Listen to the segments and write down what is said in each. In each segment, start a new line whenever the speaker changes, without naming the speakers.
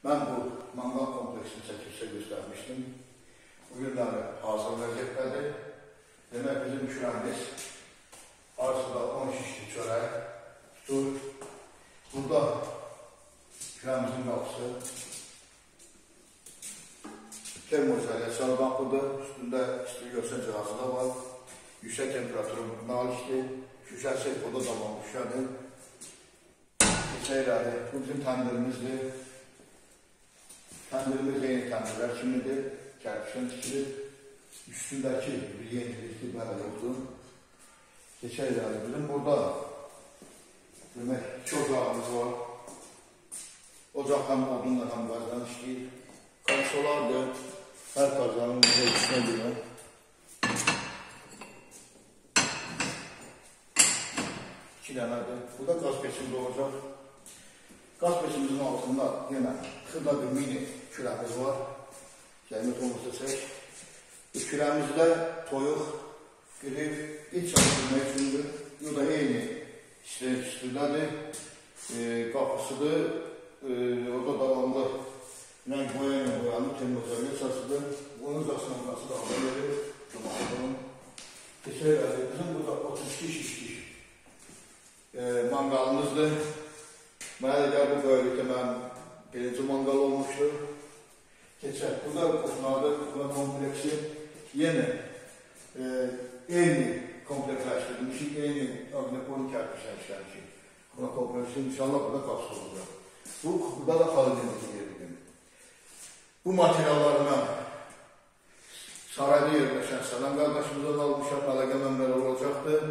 Ben bu mangal kompleksini çəkilişə göstərmişdim. Bu günləri hazır vəziyyətdədir. Demək bizim kürəmiz arzuda 10 şişli çörək tutur. Burada kürəmizin qapısı termoizolasiyalı qapıdır. Üstündə isti görsün cihazı da var. Yüksək temperaturu malikdir. Şüşəsi o da davam şüşədir. Keçəkləri, bu bizim təndirimizdir. Təndirimiz yeni təndirlər kimidir. Kərpişdən tikilir. Üstündəki bir yenilikli belə yoxdur. Keçəkləri, bizim burada demək, iki ocağımız var. Ocaq həm odunla, həm qazdan işləyir. Konsolardır. Hər qazanın ölçüsünə görə. İki dənədir. Bu da qaz peşində olacaq. Qaz peşimizin altında yenə xırda bir mini kürəmiz var. Gəlmət olmasa çək. Bu kürəmizdə toyuq, qırıq, iç çatdırmaq üçündür. Bu da eyni üstündədir. Qapısıdır. Orada davamlı boyanı termoizolasiyalıdır. Bunun uzasınması da ala verir. Keçəkləri, bizim burada 32 şişlik mangalımızdır. Mənə də bu böyrükdə mənim birinci mangal olmuşdur. Keçək, bu da qoşmadır, bu da kompleksi. Yeni, eyni kompleksləşdirilmişik, eyni agneponik kərpişlə işləmişik. Buna kompleksi, inşallah burada qapsı olacaq. Burada da xalidiyyəti yeridir. Bu materiallarına sarayda yerləşən Səlam qardaşımızdan almışam, əlaqə nömrələr olacaqdır.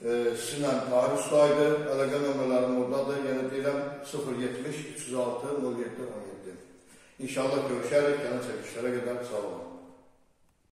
Sizinlə Tahir Ustaydı, əlaqə nömrələrim oradadır. Yəni deyirəm 070 306 07 17. İnşallah görüşərik, gələn çəkişlərə qədər sağ olun.